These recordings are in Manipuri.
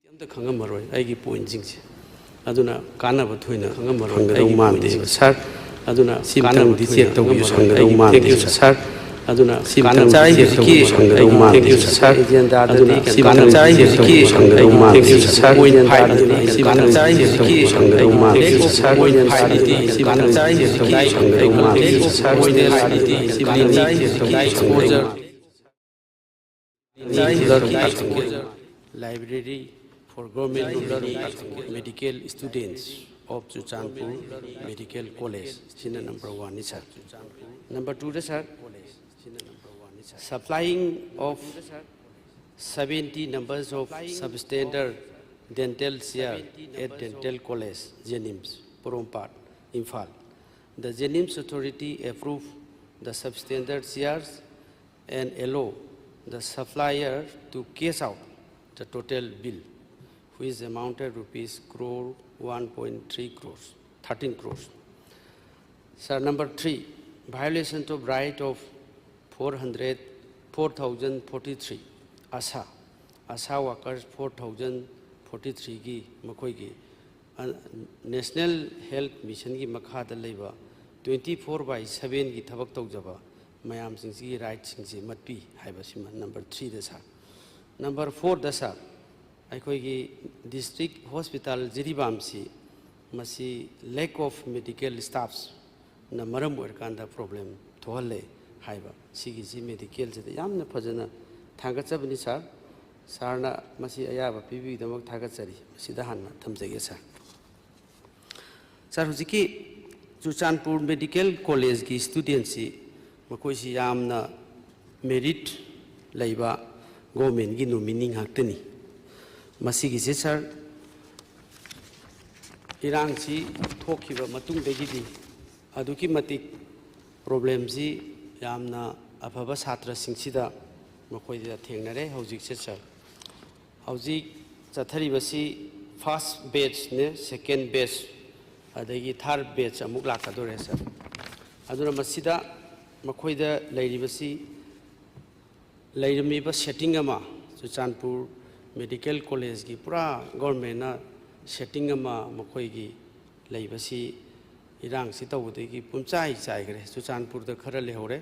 ꯑꯝꯇ ꯈꯪꯉꯝꯃꯔꯣꯏ ꯑꯩꯒꯤ ꯄꯣꯏꯟꯠꯁꯤꯡꯁꯦ ꯑꯗꯨꯅ ꯀꯥꯟꯅꯕ ꯊꯣꯏꯅ ꯈꯪꯉꯝꯃꯔꯣꯏ ꯈꯪꯒꯗꯧ ꯃꯥꯟꯗꯦ ꯁꯥꯔ ꯑꯗꯨꯅ ꯁꯤꯃꯇꯪꯗꯤ ꯆꯦꯛ ꯇꯧꯕꯤꯌꯨ ꯁꯪꯒꯗꯧ ꯃꯥꯟꯗꯦ ꯁꯥꯔ ꯑꯗꯨꯅ ꯁꯤꯃꯇꯪꯗꯤ ꯆꯦꯛ ꯇꯧꯕꯤꯌꯨ ꯁꯪꯒꯗꯧ ꯃꯥꯟꯗꯦ ꯁꯥꯔ ꯑꯗꯨꯅ ꯁꯤꯃꯇꯪꯗꯤ ꯆꯦꯛ ꯇꯧꯕꯤꯌꯨ ꯁꯪꯒꯗꯧ ꯃꯥꯟꯗꯦ ꯁꯥꯔ ꯑꯗꯨꯅ ꯁꯤꯃꯇꯪꯗꯤ ꯆꯦꯛ ꯇꯧꯕꯤꯌꯨ ꯁꯪꯒꯗꯧ ꯃꯥꯟꯗꯦ ꯁꯥꯔ ꯁꯤꯃꯇꯪꯗꯤ ꯆꯦꯛ ꯇꯧꯕꯤꯌꯨ ꯁꯪꯒꯗꯧ ꯃꯥꯟꯗꯦ ꯁꯥꯔ ꯁꯤꯃꯇꯪꯗꯤ ꯆꯦꯛ ꯇꯧꯕꯤꯌꯨ ꯁꯪꯒꯗꯧ ꯃꯥꯟꯗꯦ Library for government rural medical students of Chuchanpur Medical College. Sina number 1 is sir. Number 2 is sir. Supplying of 70 numbers of substandard dental chair at Dental College, Jenims, Porompat, Imphal. The Jenims authority approved the substandard chairs and allow the supplier to cash out the total bill, which amounted rupees crore 1.3 crores, 13 crores. Sir, number 3, violation of right of 4,043 ASHA workers 4,043 gi makoi gi National Health Mission gi makha da leiba 24/7 gi thabak tawjaba mayam sing si right sing si matpi haiba sima number 3 da sir. Number 4 da sir aikoigi district hospital Jiribam si masi lack of medical staffs na maram oirkanda problem thohalle haiba sigi si medical se yamna phajana thangatchabani sir sarna masi ayaba pibi damak thagachari sida hanna thamjage sir. Sir hujiki Chuchanpur Medical College ki students si makoi si yamna merit leiba government gi nominee ngakhtani masigi se sir irang si thokhiba matung degi di aduki matik problem si yamna afaba satra singsida makoi da thengnare hojik se sir hojik chathari basi first batch ne second batch adagi third batch amuk lakadore sir aduna masida makoi da leiribasi Lairamiba setting ama Chuchanpur Medical College ki pura government na setting ama makoi gi laibasi irang si tawde gi punchai chai gre Chuchanpur da khara lehore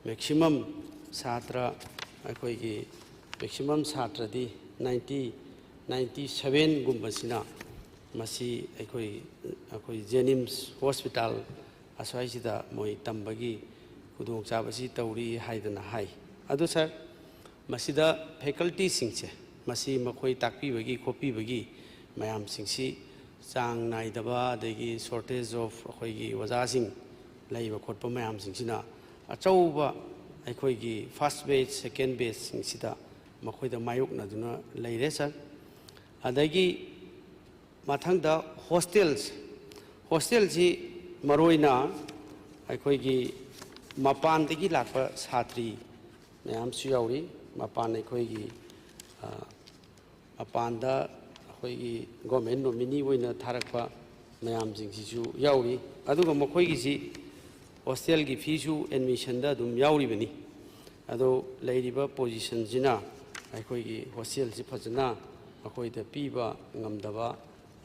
maximum satra akoi gi maximum satra di 97 gumbasina masi akoi Jenims Hospital aswai sida moi tambagi kudong chabasi tawri haidana hai adu sir masida faculty singse masi makoi takpi bagi copy bagi mayam singsi chang naidaba degi shortage of akoi gi waja sing laiba khotpa mayam singsina achauba akoi gi first batch second batch singsida makoi da mayok na duna leire sir adagi mathangda hostels si maroina akoi gi mapan degi lakpa satri mayam su yauri mapan aikoigi mapanda aikoigi government nominee oina tharakpa mayam jingsisu yauri aduga makoigi si hostel gi feesu admission da dum yauri bani ado leiriba position jina aikoigi hostel si phajana akoi da piba ngamdaba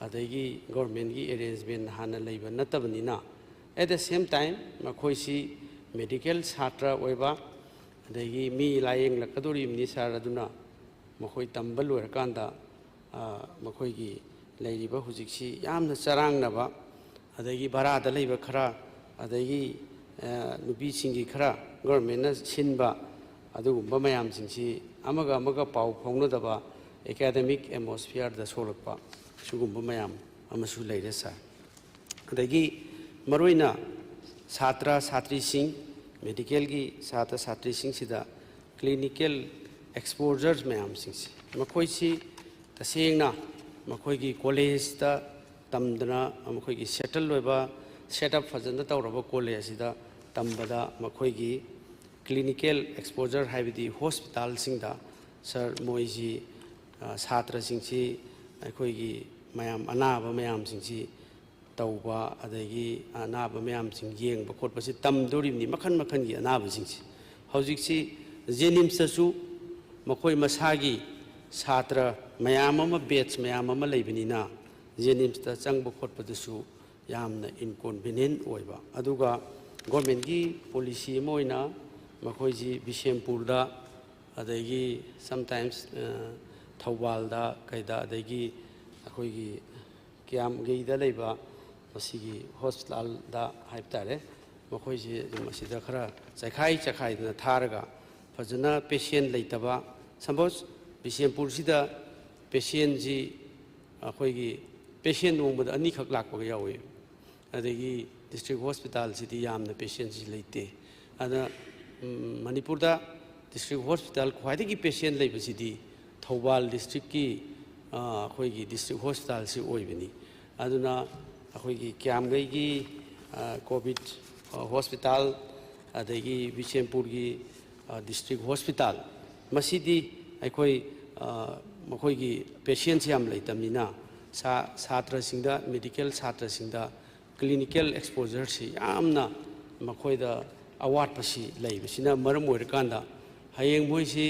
adagi government gi arrangement hana leiba natabani at the same time makoi si medical satra oiba adagi mi layeng lakadori mini sar aduna makoi tambal oirkanda makoi gi leiriba hujiksi yamna charangnaba adagi barada leiba khara adagi nubi singi khara government na sinba adugumba mayam singsi amaga pau phaunadaba academic atmosphere da solakpa sugumba mayam amasu leire sa adagi maroina satra satri sing medical gi sata satri sing sida clinical exposures mayam sing si makoi si tasengna makoi gi college da tamdana makoi gi settle loiba setup fajana tawraba college sida tambada makoi gi clinical exposure haibidi hospital sing da sir moi ji satra sing si akoi gi mayam anaba mayam sing si tauba adagi anaba mayam sing yeng ba khotba si tamdorimni makhan gi anaba sing si hojik si Jenims su makoi masagi Sartre ma'am अमा बेच मैम अमा लेबनिना जेनिम्सता चंगब खोटपदसु यामना इनकन्वीनियंट ओइबा अदुगा गवर्नमेंट की पॉलिसी अमा ओइना मखोइजी बिशेमपुरदा अदगी समटाइम्स थौबालदा कैदा अदगी अखोइगी क्यामगैदा लेबा मसिगी हॉस्पिटलदा हाइबतारे मखोइजी मसिदा खरा चखाई चखाइदना थारगा फजना पेशेंट लेतबा सपोज बिशेमपुर सिदा पेशेंट जी अखोइगी पेशेंट नोंबद अनी खक लाकपगा यावे अदगी डिस्ट्रिक्ट हॉस्पिटल सिदी यामना पेशेंट जी लेते अदा मणिपुरदा डिस्ट्रिक्ट हॉस्पिटल ख्वाइदगी पेशेंट लेबसिदी थौबाल डिस्ट्रिक्ट की अखोइगी डिस्ट्रिक्ट हॉस्पिटल से ओइबनी अदुना अखोइगी क्यामगैगी कोविड हॉस्पिटल अदगी बिशेमपुर की डिस्ट्रिक्ट हॉस्पिटल मसीदी अखोइ मखोइगी पेशेंट याम लेतमिना छात्र सिंगदा मेडिकल छात्र सिंगदा क्लिनिकल एक्सपोजर से यामना मखोइदा अवाटपसी लेबसिना मरम ओइरकांदा हयेंग मोइसी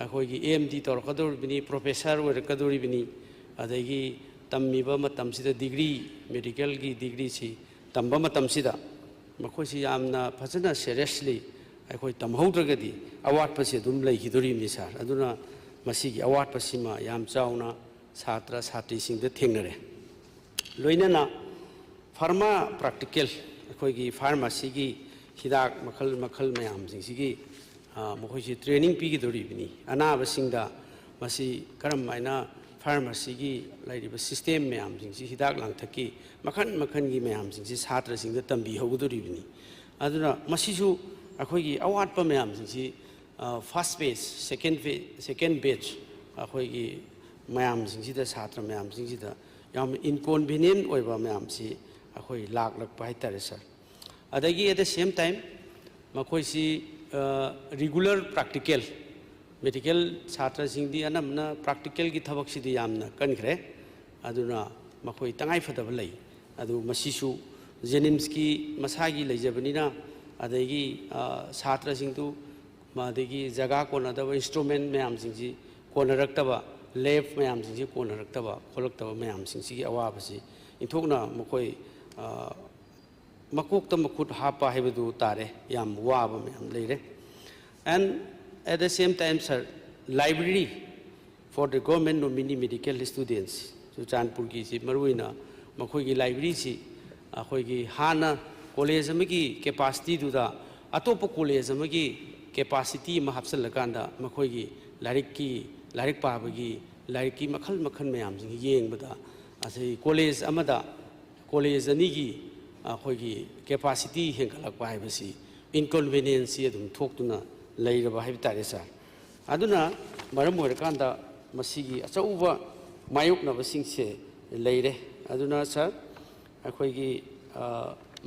अखोइगी एमडी तौरकदोरिबनी प्रोफेसर ओइरकदोरिबनी अदगी तम्मिबा मतमसिदा डिग्री मेडिकल की डिग्री से तंबा मतमसिदा मखोइसी यामना फजना सीरियसली अखोइ तमहौद्रगदी अवाटपसी दुम लेखिदोरिबनी सर अदुना मसीगी अवाटपसीमा याम चाउना छात्र छात्री सिंगदा थेंगनरे लोइनना फार्मा प्रैक्टिकल अखोइगी फार्मेसी की हिदाक मखल मखल मयाम सिंगिगी मखोइसी ट्रेनिंग पीगिदोरिबनी अनाबसिंगदा मसी करमाइना फार्मेसी की लाइरिबा सिस्टम मयाम सिंगसी हिदाक लांथकी मखन मखन की मयाम सिंगसी छात्र सिंगदा तंबी हौगदोरिबनी अदुना मसीसु अखोइगी अवाटपा मयाम सिंगसी फर्स्ट बेच सेकेंड बेच अखोइगी मयाम सिंगसीदा छात्र मयाम सिंगसीदा याम इनकन्वीनियंट ओइबा मयाम सी अखोइ लाकलकपा हाइतारे सर अदगी एट द सेम टाइम मखोइसी रेगुलर प्रैक्टिकल मेडिकल छात्र सिंगदी अनमना प्रैक्टिकल की थबक सिदी यामना कनखरे अदुना मखोइ तंगाइ फदब लई अदु मसीसु जेनिम्स की मसागी लेजबनिना अदगी छात्र सिंगदु मादगी जगह कोनदब इंस्ट्रूमेंट मयाम सिंगजी कोनरक्तबा लैब मयाम सिंगजी कोनरक्तबा खोलक्तबा मयाम सिंगजी अवाबसी इंथोकना मखोइ मकोक्ता मखुट हापा हैबदु तारे याम वाबा मयाम लेरे and at the same time sir library for the government nominee medical students Churachandpur की सी मरुइना मखोइगी लाइब्रेरी सी अखोइगी हाना कॉलेज अमगी कैपेसिटी दुदा अतोप कॉलेज अमगी कैपेसिटी म हापसलकांदा मखोइगी लाइरिक पाबगी लाइरिक की मखल मखल मयाम सिंग येंगबदा असै कॉलेज अमदा कॉलेज अनिगी अखोइगी कैपेसिटी हेंगलकपा हाइबसी इनकन्वीनियंस अदुम थोक्तुना लेरबा हाइब तारे सर अदुना मरम ओइरकांदा मसीगी अचौबा मायोकनबसिंगसे लेरे अदुना सर अखोइगी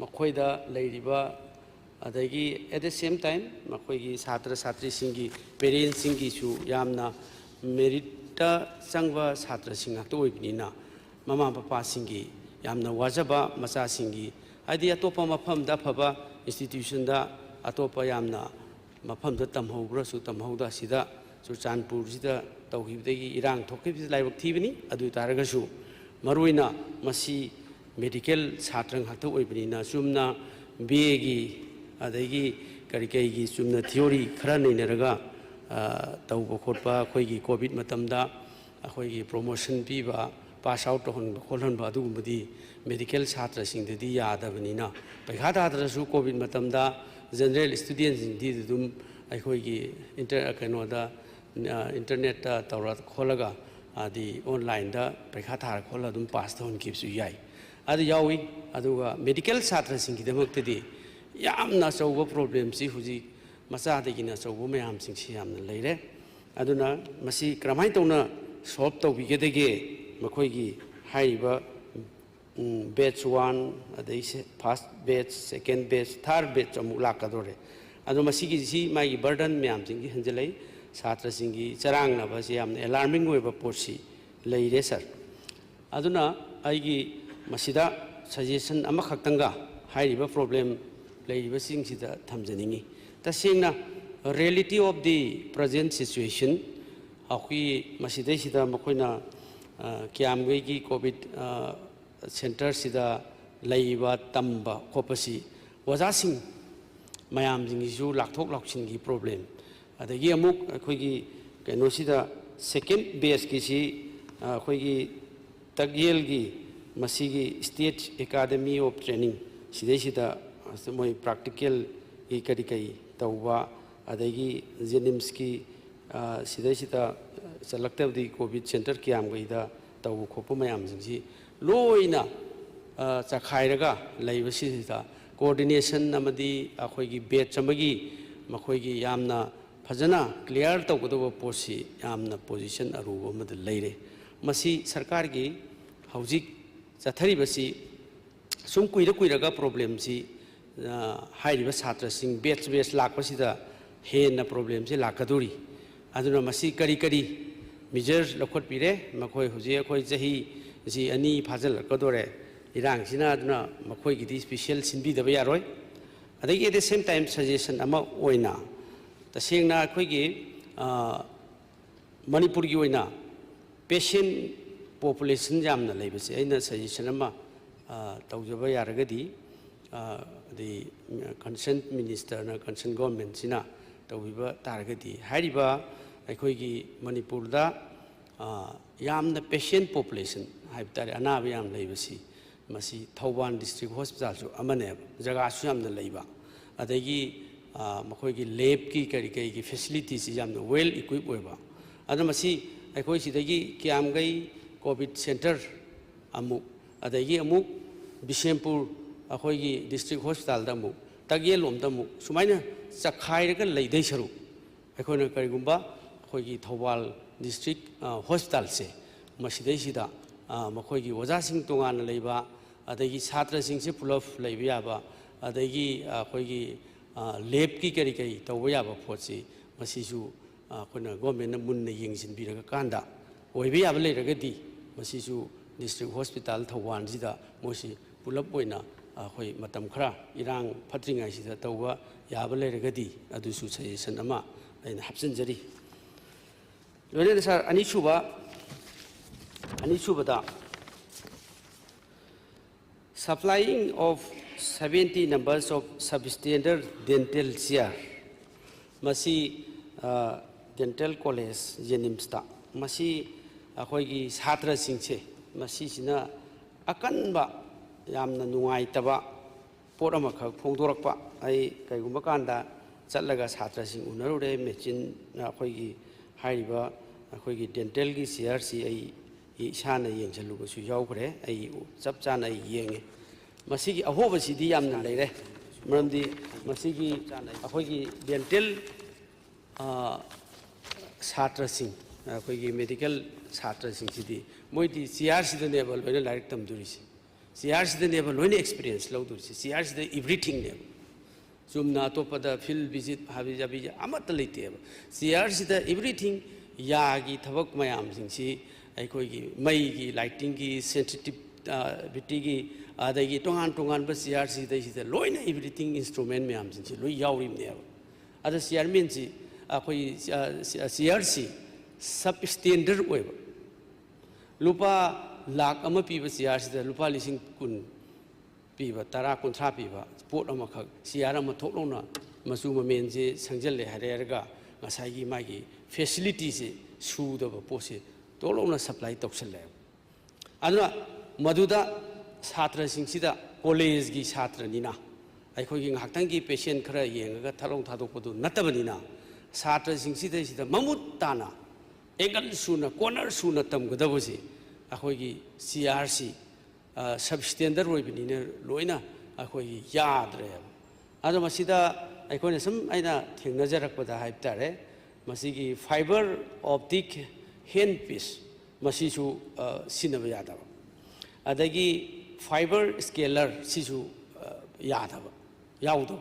मखोइदा लेरिबा अदगी एट द सेम टाइम मखोइगी छात्र छात्री सिंगी पेरेंट्स सिंगीसु यामना मेरिटा चंगबा छात्र सिंगाक्तो ओइबनिना ममा पापा सिंगी यामना वाजबा मचा सिंगी आदि अतोपा मफमदा फबा इंस्टीट्यूशनदा अतोपा यामना मफमदा तमहौब्रसु तमहौदा सिदा चुरचानपुर सिदा तौहिबदगी इरांग थोकिबि लाइबक थीबनी अदु तारगसु मरुइना मसी मेडिकल छात्रंग हाक्तो ओइबनिना चुमना बीएगी अदगी करिकैगी चुमना थियोरी खरा नैनरगा तौब खोटपा अखोइगी कोविड मतमदा अखोइगी प्रमोशन पीबा पास आउट होनबा खोलहनबा अदुगुमबदी मेडिकल छात्र सिंगददी यादबनिना पैखा तादरसु कोविड मतमदा जनरल स्टूडेंट सिंगदी दुम अखोइगी इंटरनेट तौरा खोलगा आदि ऑनलाइन दा पैखा थार खोला दुम पास तौनकिबसु याई अदु यावी अदुगा मेडिकल छात्र सिंगदमक्तदी यामना चौबा प्रॉब्लम सी हुजी मचादगिना चौबा मयाम सिंगसी यामना लेरे अदुना मसी क्रमाइ तौना सॉल्व तौबिगेदगे मखोइगी हाइबा बैच 1 अदई से first batch second batch third batch अमुक लाकदोरे अदु मसीगी सी मागी बर्डन मयाम सिंगी हंजलै छात्र सिंगी चरांगनबा से यामना अलार्मिंग ओइबा पोसी लेरे सर अदुना आइगी मसिदा सजेशन अमखक्तंगा हाइरिबा प्रॉब्लम लेरिबा सिंगसिदा थमजनिंगी तसेंगना reality of the present situation ꯑꯩꯈꯣꯏ ꯃꯁꯤꯗꯩꯁꯤꯗ ꯃꯈꯣꯏꯅ ꯀꯤꯌꯥꯝꯒꯩꯒꯤ ꯀꯣꯚꯤꯗ ꯁꯦꯟꯇꯔꯁꯤꯗ ꯂꯩꯕ ꯇꯝꯕ ꯈꯣꯠꯄꯁꯤ ꯑꯣꯖꯥꯁꯤꯡ ꯃꯌꯥꯝꯁꯤꯡꯒꯤꯁꯨ ꯂꯥꯛꯊꯣꯛ ꯂꯥꯛꯁꯤꯟꯒꯤ ꯄ꯭ꯔꯣꯕ꯭ꯂꯦꯝ ꯑꯗꯒꯤ ꯑꯃꯨꯛ ꯑꯩꯈꯣꯏꯒꯤ ꯀꯩꯅꯣꯁꯤꯗ ꯁꯦꯀꯦꯟ ꯕꯦꯁꯀꯤꯁꯤ ꯑꯩꯈꯣꯏꯒꯤ ꯇꯛꯌꯦꯜꯒꯤ ꯃꯁꯤꯒꯤ ꯁ꯭ꯇꯦꯠ ꯑꯦꯀꯥꯗꯃꯤ ꯑꯣꯐ ꯇ꯭ꯔꯦꯅꯤꯡ ꯁꯤꯗꯩꯁꯤꯗ ꯃꯣꯏ ꯄ꯭ꯔꯥꯛꯇꯤꯀꯦꯜꯒꯤ ꯀꯔꯤ ꯀꯔꯤ ꯇꯧꯕ ꯑꯗꯒꯤ ꯖꯦꯅꯤꯝꯁꯀꯤ ꯁꯤꯗꯩꯁꯤꯗ ꯆꯠꯂꯛꯇꯕꯗꯤ ꯀꯣꯚꯤꯗ ꯁꯦꯟꯇꯔ ꯀꯤꯌꯥꯝꯒꯩꯗ ꯇꯧꯕ ꯈꯣꯠꯄ ꯃꯌꯥꯝꯁꯤꯡꯁꯤ ꯂꯣꯏꯅ ꯆꯈꯥꯏꯔꯒ ꯂꯩꯕꯁꯤꯗ ꯀꯣꯑꯣꯔꯗꯤꯅꯦꯁꯟ ꯑꯃꯗꯤ ꯑꯩꯈꯣꯏꯒꯤ ꯕꯦꯠꯆ ꯑꯃꯒꯤ ꯃꯈꯣꯏꯒꯤ ꯌꯥꯝꯅ ꯐꯖꯅ ꯀ꯭ꯂꯤꯌꯥꯔ ꯇꯧꯒꯗꯕ ꯄꯣꯠꯁꯤ ꯌꯥꯝꯅ ꯄꯣꯖꯤꯁꯟ ꯑꯔꯨꯕ ꯑꯃꯗ ꯂꯩꯔꯦ ꯃꯁꯤ ꯁꯔꯀꯥꯔꯒꯤ ꯍꯧꯖꯤꯛ ꯆꯠꯊꯔꯤꯕꯁꯤ ꯁꯨꯝ ꯀꯨꯏꯔꯒ ꯄ꯭ꯔꯣꯕ꯭ꯂꯦꯝꯁꯤ ꯍꯥꯏꯔꯤꯕ ꯁꯥꯇ꯭ꯔꯁꯤꯡ ꯕꯦꯠꯆ ꯂꯥꯛꯄꯁꯤꯗ ꯍꯦꯟꯅ ꯄ꯭ꯔꯣꯕ꯭ꯂꯦꯝꯁꯤ ꯂꯥꯛꯀꯗꯧꯔꯤ ꯑꯗꯨꯅ ꯃꯁꯤ ꯀꯔꯤ ꯃꯤꯖꯔ ꯂꯧꯈꯠꯄꯤꯔꯦ ꯃꯈꯣꯏ ꯍꯧꯖꯤꯛ ꯑꯩꯈꯣꯏ ꯆꯍꯤꯁꯤ 2 ꯐꯥꯖꯤꯜꯂꯛꯀꯗꯣꯔꯦ ꯏꯔꯥꯡꯁꯤꯅ ꯑꯗꯨꯅ ꯃꯈꯣꯏꯒꯤꯗꯤ ꯁ꯭ꯄꯦꯁꯤꯌꯦꯜ ꯁꯤꯟꯕꯤꯗꯕ ꯌꯥꯔꯣꯏ ꯑꯗꯒꯤ ꯑꯦꯠ ꯗ ꯁꯦꯝ ꯇꯥꯏꯝ ꯁꯖꯦꯁꯟ ꯑꯃ ꯑꯣꯏꯅ तसेंगना अखोइगी मणिपुरगी ओइना पेशेंट पॉपुलेशन जामना लेबसे अइना सजेशन अमा तौजबा यारगदी the concerned minister na concerned government sina taubiba targadi hariba अखोइगी मणिपुरदा यामना पेशेंट पॉपुलेशन हाइबतारे अनाबा याम लेबसी मसी थौबान डिस्ट्रिक्ट हॉस्पिटल सु अमने जगह सु यामना लेबा अदगी मखोइगी लैब की करी की फैसिलिटीज यामना वेल इक्विप ओइबा अदु मसी अखोइ सिदगी कियामगई कोविड सेंटर अमुक अदगी अमुक बिशेमपुर अखोइगी डिस्ट्रिक्ट हॉस्पिटल दा अमुक तगेलोम दा अमुक सुमाइना चखाइरगा लैदै सरु अखोइना करिगुम्बा अखोइगी थौबाल डिस्ट्रिक्ट हॉस्पिटल से मसिदैसिदा मखोइगी ओजासिंग तोंगाना लैबा अदगी छात्रसिंगसे पुलफ लैबा याबा अदगी अखोइगी लैब की करी तौबा याबा पोतसी मसिसु अखोइना गवर्नमेंट मुन्ना येंसिनबिरगा कांदा ओइबा याबा लैरगदी मसिसु डिस्ट्रिक्ट हॉस्पिटल थौबानसिदा मोसि पुलप ओइना अखोइ मतम खरा इरांग फत्रिङाइसिदा तौबा याबा लैरगदी अदुसु सजेशन अमा अइना हापसिनजरी लोइना sir अनिसुबदा supplying of 70 numbers of substandard dental chair masi dental college jenimsta masi akhoi chhatra singche masi sina akanba yamna nungai taba pot ama khak phongdorakpa ai kaigumba kanda chatlaga chhatra sing unarure machine akhoi gi haiba akhoi gi dental gi chair si ai isana yengjalugo su yaugre ai chap chana yenge masigi ahobasidi yamna leire mramdi masigi akhoi dental chhatra sing akhoi medical chhatra sing sidi moidi CR sida level loina direct tamdurisi CR sida level loina experience lawdurisi CR sida everything ne sumna topada field visit habi jabi amata leite CR sida everything yagi thabak mayam sing si अखोई मई की लाइटिंग की सेंसिटिविटी की अदगी तोंगान तोंगान बस CR सी लोइना एवरीथिंग इंस्ट्रूमेंट मैम से लोई यावरीबनेब अद CR मीन से अखोई CR सी सब स्टैंडर्ड ओइब लुपा लाख अमा पीब CR सी लुपा लिसिंग कुन पीब 10 कुंथ्रा पीब पोट अमा खक CR अमा थोकलोना मसु ममेन से संजले हरेरगा ngसाई मागी फैसिलिटी से सुदब पोसे तोलोना सप्लाई तौसले अदुना मधुदा छात्र सिंगसिदा कॉलेज की छात्र निना अखोगी ngaktangi पेशेंट खरा येंगा थलों थादोपदु नतबनिना छात्र सिंगसिदा ममुत ताना एंगल सुना कॉर्नर सुना तमगदबसि अखोगी CRC सब स्टैंडर्ड रोइबनिने लोइना अखोगी याद्रे अदो मसिदा अखोने सम आइना थेंगनजरकपदा हाइबतारे मसिगी फाइबर ऑप्टिक हैंड पीस मसीसु सिनब यादव अदगी फाइबर स्केलर सिसु यादव याउदव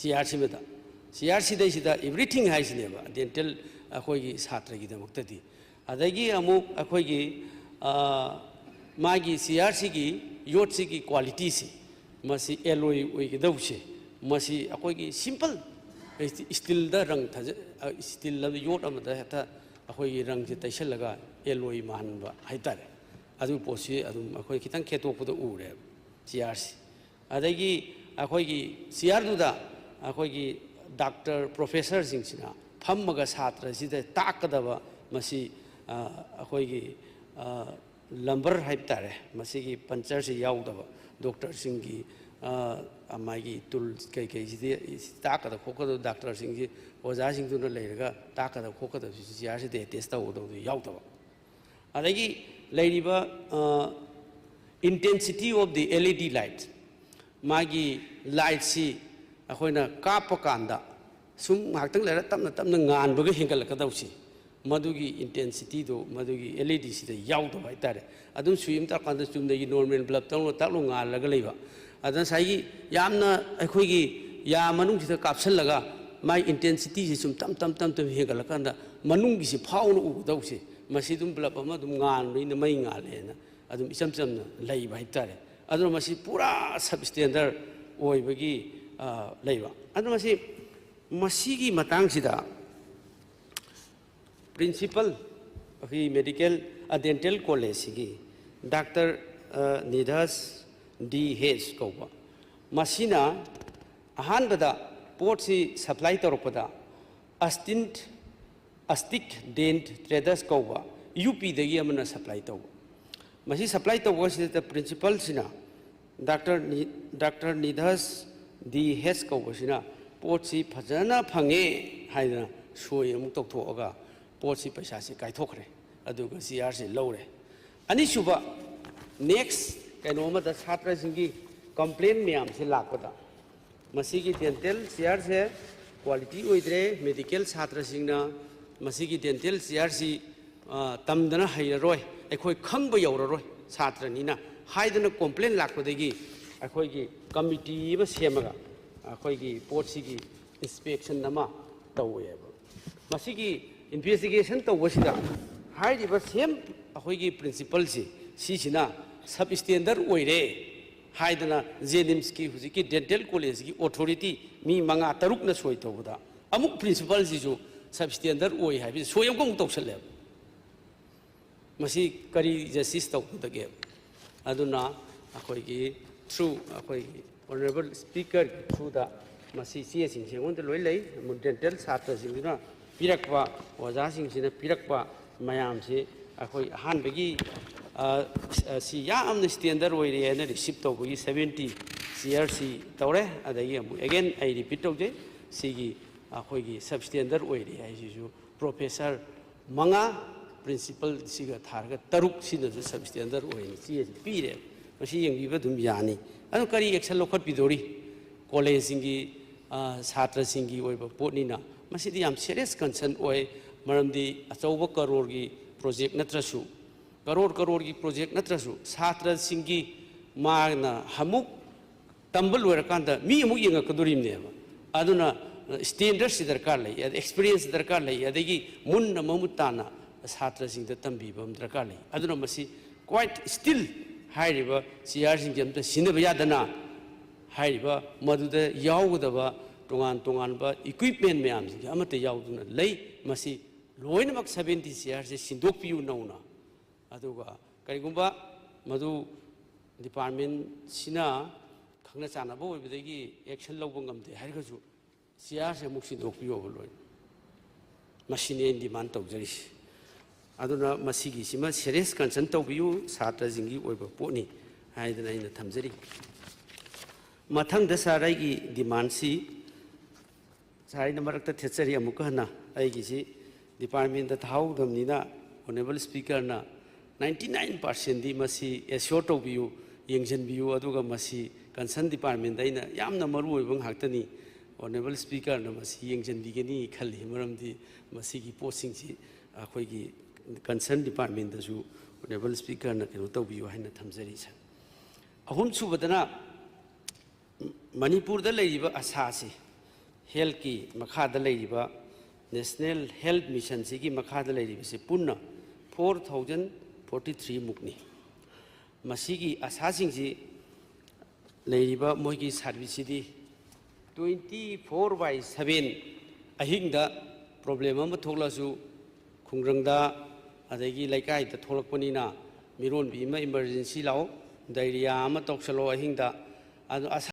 CR सिमदा CR सिदैसिदा एवरीथिंग हाइसिनेबा डेंटल अखोगी छात्र की दमक्तदी अदगी अमुक अखोगी मागी CR सिगी योट सिगी क्वालिटी से मसी एलोय ओइगदौसे मसी अखोगी सिंपल स्टील द रंग थज स्टील लब योट अमदा हेता ꯑꯩꯈꯣꯏꯒꯤ ꯔꯪꯁꯦ ꯇꯩꯁꯜꯂꯒ ꯑꯦꯂꯣꯏ ꯃꯥꯟꯕ ꯍꯥꯏꯇꯥꯔꯦ ꯑꯗꯨ ꯄꯣꯠꯁꯤ ꯑꯗꯨꯝ ꯑꯩꯈꯣꯏ ꯈꯤꯇꯪ ꯈꯦꯠꯇꯣꯛꯄꯗ ꯎꯔꯦꯕ ꯆꯤꯌꯥꯔꯁꯤ ꯑꯗꯒꯤ ꯑꯩꯈꯣꯏꯒꯤ ꯆꯤꯌꯥꯔꯗꯨꯗ ꯑꯩꯈꯣꯏꯒꯤ ꯗꯥꯛꯇꯔ ꯄ꯭ꯔꯣꯐꯦꯁꯔꯁꯤꯡꯁꯤꯅ ꯐꯝꯃꯒ ꯁꯥꯇ꯭ꯔꯁꯤꯗ ꯇꯥꯛꯀꯗꯕ ꯃꯁꯤ ꯑꯩꯈꯣꯏꯒꯤ ꯂꯝꯕꯔ ꯍꯥꯏꯕ ꯇꯥꯔꯦ ꯃꯁꯤꯒꯤ ꯄꯟꯆꯔꯁꯤ ꯌꯥꯎꯗꯕ ꯗꯣꯛꯇꯔꯁꯤꯡꯒꯤ ꯃꯥꯒꯤ ꯇꯨꯜ ꯀꯩꯀꯩꯁꯤꯗꯤ ꯇꯥꯛꯀꯗ ꯈꯣꯠꯀꯗꯕ ꯗꯥꯛꯇꯔꯁꯤꯡꯁꯤ ꯑꯣꯖꯥꯁꯤꯡꯗꯨꯅ ꯂꯩꯔꯒ ꯇꯥꯛꯀꯗꯕ ꯈꯣꯠꯀꯗꯕꯁꯤ ꯆꯤꯌꯥꯔꯁꯤꯗ ꯑꯦꯇꯦꯁ ꯇꯧꯒꯗꯕꯗꯨ ꯌꯥꯎꯗꯕ ꯑꯗꯒꯤ ꯂꯩꯔꯤꯕ intensity of the LED light magi light si akhona kapa kanda sum ngakhtang lera tamna tamna ngan baga hingal ka dawsi madugi intensity do madugi LED si da yaw do bai tare adum suim ta kanda sum da normal bulb tang lo taklo ngal laga leiba adan sai yamna akhoi gi ya manung si da kapsal laga mai intensity si sum tam tam tam tam hingal kanda manung gi si phau no u dawsi masi dum bulb ama dum ngan ni mai ngal ena adum isam samna leiba hai tare adum masi pura substandard oibagi leiba adum masi gi matang sida principal of medical dental college gi Dr. Nidhas D. Hayes koba masina ahan bada port si supply toropada astic dent traders koba UP dagi amana supply toba masi supply toba si the principal sina Dr. Nidhas D. Hayes koba sina port si phajana phange haidana soi amuk tok thoga port si paisa si kai thokre aduga CR si lowre ani suba next kainoma da chhatra singi complaint myam si lakpada masigi dental CR se quality oidre medical chhatra singna masigi dental CR si tamdana hairoi akhoi khangba yauraroi chhatra nina haidana complaint lakpadagi akhoi gi committee ba semaga akhoi gi port sigi inspection nama taweba masigi investigation tawasida hairiba sem akhoi gi principal si sina substandard oire haidana Jenims ki huziki dental college ki authority mi manga taruk na soi tawda amuk principal si ju substandard oi haibi soyam ko tawsale masi kari justice tawdage aduna akhoi gi through akhoi honorable speaker through da masi sie sing sing on loi lei dental chhatra singna pirakwa oja sing sina pirakwa mayam si akhoi han bagi si yamna standard oire na receive tawgi 70 CRC tawre adagi again I repeat tawje sigi akhoi gi substandard oire ai ju professor manga principal siga tharga taruk sina substandard oire si pire masi yengbiba dum yani anu kari action lokhat bidori college singi chhatra singi oiba potnina masidi yam serious concern oi maramdi achauba karor gi project natrasu karor gi project natrasu chhatra singi magna hamuk tambal werakanda mi amuk yenga kadurimne aduna standard si darkar lei experience darkar lei adagi munna mamutana chhatra singda tambibam darkar lei aduna masi quite still hairiba CR sing jamta sinaba yadana hairiba maduda yawgudaba tongan ba equipment mayam sing amate yawduna lei masi loinamak 70 CR se sindok piu nauna aduga karigumba madu department sina khangna chana bo obidagi action lobong amte harigaju CR se muk sindok piu boloi machine demand tawjari aduna masigi sima serious concern tawbiu satra jingi oiba poni haidana ina thamjari mathang da sarai gi demand si sarai namarak ta thechari amuka na ai gi si department da thau damnina honorable speaker na 99% di masi assure tawbiu yengjan biu aduga masi concern department da ina yamna maru oibang haktani honorable speaker na masi yengjan digeni khali maramdi masi gi posting si akhoi gi concern department da ju honorable speaker na keno tawbiu haina thamjari sa ahum subadana manipur da leiba asasi health ki makha da leiba national health mission sigi makha da leiba se punna 4043 mukni masigi asasing ji leiba moigi service di 24/7 ahingda problem am thokla su ꯈꯨꯡꯒꯪꯗ ꯑꯗꯒꯤ ꯂꯩꯀꯥꯏꯗ ꯊꯣꯛꯂꯛꯄꯅꯤꯅ ꯃꯤꯔꯣꯟꯕꯤ ꯑꯃ ꯏꯃꯔꯖꯦꯟꯁꯤ ꯂꯥꯛꯑꯣ ꯗꯥꯏꯔꯤꯌꯥ ꯑꯃ ꯇꯧꯁꯜꯂꯣ ꯑꯍꯤꯡꯗ ꯑꯗꯨ